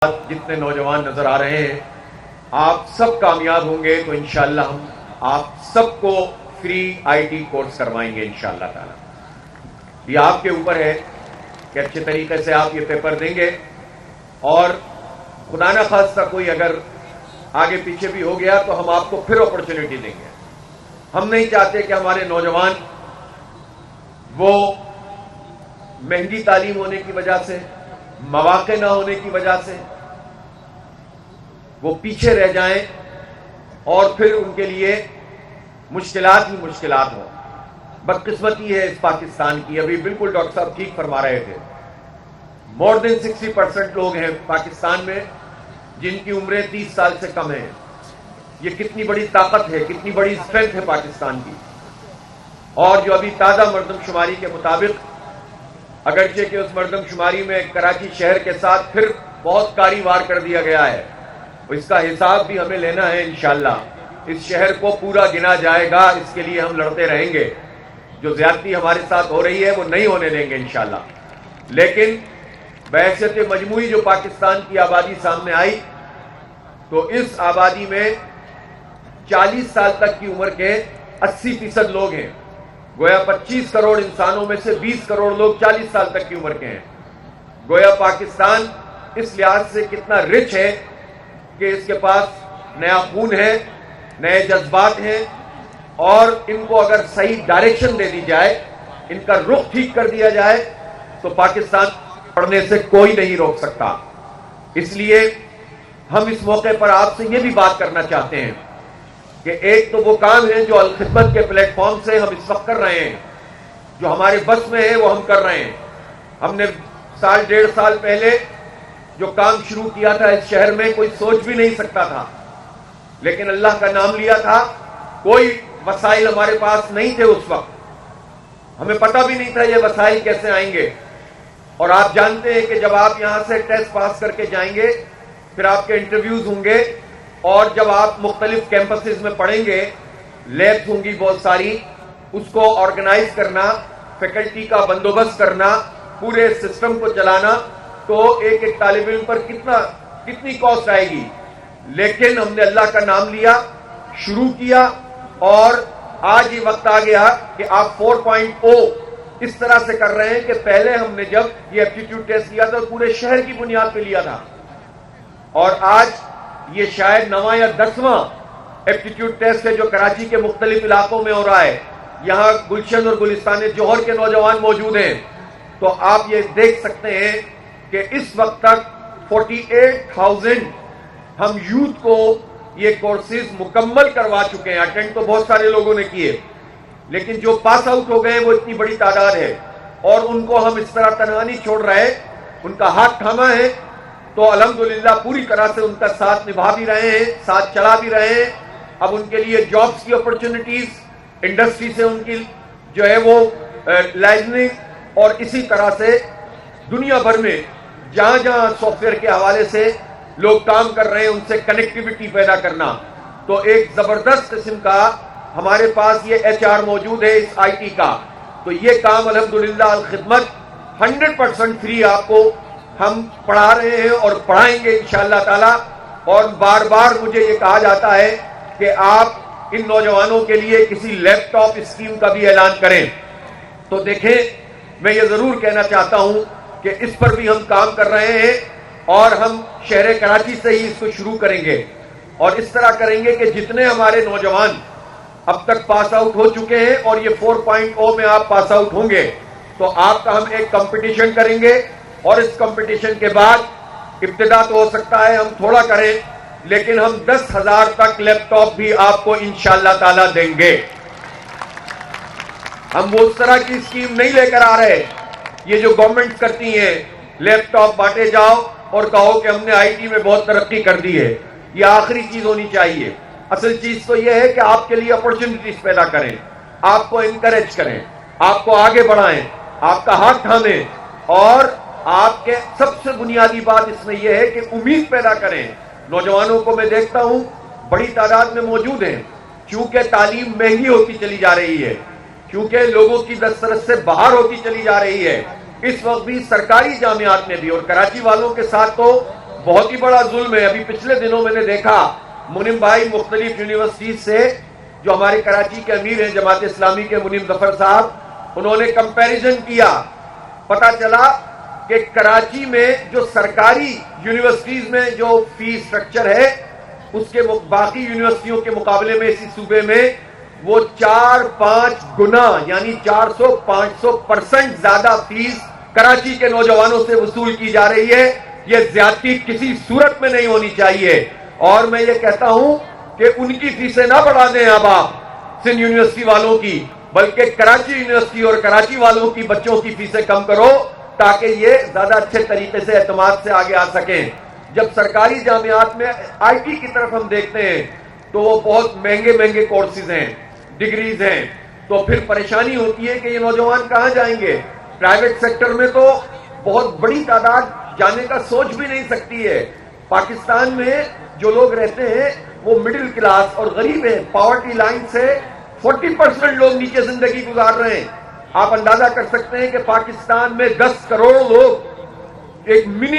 جتنے نوجوان نظر آ رہے ہیں آپ سب کامیاب ہوں گے تو انشاءاللہ ہم آپ سب کو فری آئی ٹی کورس کروائیں گے انشاءاللہ تعالی۔ یہ آپ کے اوپر ہے کہ اچھے طریقے سے آپ یہ پیپر دیں گے، اور خدا نہ خواستہ کوئی اگر آگے پیچھے بھی ہو گیا تو ہم آپ کو پھر اپرچونٹی دیں گے۔ ہم نہیں چاہتے کہ ہمارے نوجوان وہ مہنگی تعلیم ہونے کی وجہ سے، مواقع نہ ہونے کی وجہ سے وہ پیچھے رہ جائیں اور پھر ان کے لیے مشکلات ہی مشکلات ہوں۔ بدقسمتی ہے اس پاکستان کی۔ ابھی بالکل ڈاکٹر صاحب ٹھیک فرما رہے تھے، مور دین 60% لوگ ہیں پاکستان میں جن کی عمریں 30 سال سے کم ہیں۔ یہ کتنی بڑی طاقت ہے، کتنی بڑی اسٹرینتھ ہے پاکستان کی۔ اور جو ابھی تازہ مردم شماری کے مطابق، اگرچہ کہ اس مردم شماری میں کراچی شہر کے ساتھ پھر بہت کاری وار کر دیا گیا ہے، اس کا حساب بھی ہمیں لینا ہے انشاءاللہ۔ اس شہر کو پورا گنا جائے گا، اس کے لیے ہم لڑتے رہیں گے۔ جو زیادتی ہمارے ساتھ ہو رہی ہے وہ نہیں ہونے دیں گے انشاءاللہ۔ لیکن بحیثیت مجموعی جو پاکستان کی آبادی سامنے آئی تو اس آبادی میں 40 سال تک کی عمر کے 80% لوگ ہیں۔ گویا 25 کروڑ انسانوں میں سے 20 کروڑ لوگ 40 سال تک کی عمر کے ہیں۔ گویا پاکستان اس لحاظ سے کتنا رچ ہے کہ اس کے پاس نیا خون ہے، نئے جذبات ہیں، اور ان کو اگر صحیح ڈائریکشن دے دی جائے، ان کا رخ ٹھیک کر دیا جائے تو پاکستان پڑھنے سے کوئی نہیں روک سکتا۔ اس لیے ہم اس موقع پر آپ سے یہ بھی بات کرنا چاہتے ہیں کہ ایک تو وہ کام ہے جو الخدمت کے پلیٹ فارم سے ہم اس وقت کر رہے ہیں، جو ہمارے بس میں ہے وہ ہم کر رہے ہیں۔ ہم نے سال ڈیڑھ سال پہلے جو کام شروع کیا تھا اس شہر میں کوئی سوچ بھی نہیں سکتا تھا، لیکن اللہ کا نام لیا تھا۔ کوئی وسائل ہمارے پاس نہیں تھے اس وقت، ہمیں پتہ بھی نہیں تھا یہ وسائل کیسے آئیں گے۔ اور آپ جانتے ہیں کہ جب آپ یہاں سے ٹیسٹ پاس کر کے جائیں گے، پھر آپ کے انٹرویوز ہوں گے، اور جب آپ مختلف کیمپسز میں پڑھیں گے، لیبس ہوں گی بہت ساری، اس کو آرگنائز کرنا، فیکلٹی کا بندوبست کرنا، پورے سسٹم کو چلانا، تو ایک ایک طالب علم پر کتنی کاسٹ آئے گی۔ لیکن ہم نے اللہ کا نام لیا، شروع کیا، اور آج یہ وقت آ گیا کہ آپ 4.0 اس طرح سے کر رہے ہیں کہ پہلے ہم نے جب یہ ایپٹیٹیوڈ ٹیسٹ لیا تھا پورے شہر کی بنیاد پہ لیا تھا، اور آج یہ شاید 9واں یا 10واں ایپٹیٹیوڈ ٹیسٹ ہے جو کراچی کے مختلف علاقوں میں ہو رہا ہے۔ یہاں گلشن اور گلستان جوہر کے نوجوان موجود ہیں، تو آپ یہ دیکھ سکتے ہیں کہ اس وقت تک 48,000 ہم یوتھ کو یہ کورسز مکمل کروا چکے ہیں۔ اٹینڈ تو بہت سارے لوگوں نے کیے، لیکن جو پاس آؤٹ ہو گئے وہ اتنی بڑی تعداد ہے، اور ان کو ہم اس طرح تنہا نہیں چھوڑ رہے، ان کا ہاتھ تھاما ہے تو الحمدللہ پوری طرح سے ان کا ساتھ نبھا بھی رہے ہیں، ساتھ چلا بھی رہے ہیں۔ اب ان کے لیے جابز کی اپرچونٹیز، انڈسٹری سے ان کی جو ہے وہ لائسننگ، اور اسی طرح سے دنیا بھر میں جہاں جہاں سافٹ ویئر کے حوالے سے لوگ کام کر رہے ہیں ان سے کنیکٹیوٹی پیدا کرنا۔ تو ایک زبردست قسم کا ہمارے پاس یہ HR موجود ہے اس IT کا، تو یہ کام الحمدللہ الخدمت 100% فری آپ کو ہم پڑھا رہے ہیں اور پڑھائیں گے انشاءاللہ تعالی۔ اور بار بار مجھے یہ کہا جاتا ہے کہ آپ ان نوجوانوں کے لیے کسی لیپ ٹاپ اسکیم کا بھی اعلان کریں، تو دیکھیں میں یہ ضرور کہنا چاہتا ہوں کہ اس پر بھی ہم کام کر رہے ہیں، اور ہم شہر کراچی سے ہی اس کو شروع کریں گے، اور اس طرح کریں گے کہ جتنے ہمارے نوجوان اب تک پاس آؤٹ ہو چکے ہیں اور یہ 4.0 میں آپ پاس آؤٹ ہوں گے تو آپ کا ہم ایک کمپٹیشن کریں گے، اور اس کمپٹیشن کے بعد ابتدا تو ہو سکتا ہے ہم تھوڑا کریں، لیکن ہم 10,000 تک لیپ ٹاپ بھی آپ کو انشاءاللہ تعالی دیں گے۔ ہم وہ اس طرح کی اسکیم نہیں لے کر آ رہے یہ جو گورنمنٹ کرتی ہیں، لیپ ٹاپ بانٹے جاؤ اور کہو کہ ہم نے IT میں بہت ترقی کر دی ہے۔ یہ آخری چیز ہونی چاہیے۔ اصل چیز تو یہ ہے کہ آپ کے لیے اپرچونٹیز پیدا کریں، آپ کو انکریج کریں، آپ کو آگے بڑھائیں، آپ کا ہاتھ تھامیں، اور آپ کے سب سے بنیادی بات اس میں یہ ہے کہ امید پیدا کریں۔ نوجوانوں کو میں دیکھتا ہوں بڑی تعداد میں موجود ہیں، چونکہ تعلیم مہنگی ہوتی چلی جا رہی ہے، کیونکہ لوگوں کی دسترس سے باہر ہوتی چلی جا رہی ہے۔ اس وقت بھی سرکاری جامعات میں بھی، اور کراچی والوں کے ساتھ تو بہت ہی بڑا ظلم ہے. ابھی پچھلے دنوں میں نے دیکھا منیم بھائی مختلف یونیورسٹیز سے جو ہمارے کراچی کے امیر ہیں جماعت اسلامی کے منیم ظفر صاحب, انہوں نے کمپیریزن کیا. پتا چلا کہ کراچی میں جو سرکاری یونیورسٹیز میں جو فی سٹرکچر ہے اس کے باقی یونیورسٹیوں کے مقابلے میں اسی صوبے میں وہ 4-5 گنا یعنی 400-500% زیادہ فیس کراچی کے نوجوانوں سے وصول کی جا رہی ہے. یہ زیادتی کسی صورت میں نہیں ہونی چاہیے. اور میں یہ کہتا ہوں کہ ان کی فیسیں نہ بڑھا دیں اب آپ سندھ یونیورسٹی والوں کی, بلکہ کراچی یونیورسٹی اور کراچی والوں کی بچوں کی فیسیں کم کرو تاکہ یہ زیادہ اچھے طریقے سے اعتماد سے آگے آ سکیں. جب سرکاری جامعات میں آئی ٹی کی طرف ہم دیکھتے ہیں تو وہ بہت مہنگے مہنگے کورسز ہیں, ڈگریز ہیں, تو پھر پریشانی ہوتی ہے کہ یہ نوجوان کہاں جائیں گے. پرائیویٹ سیکٹر میں تو بہت بڑی تعداد جانے کا سوچ بھی نہیں سکتی ہے. پاکستان میں جو لوگ رہتے ہیں وہ مڈل کلاس اور غریب ہیں, پاورٹی لائن سے 40% لوگ نیچے زندگی گزار رہے ہیں. آپ اندازہ کر سکتے ہیں کہ پاکستان میں 10 کروڑ لوگ ایک منی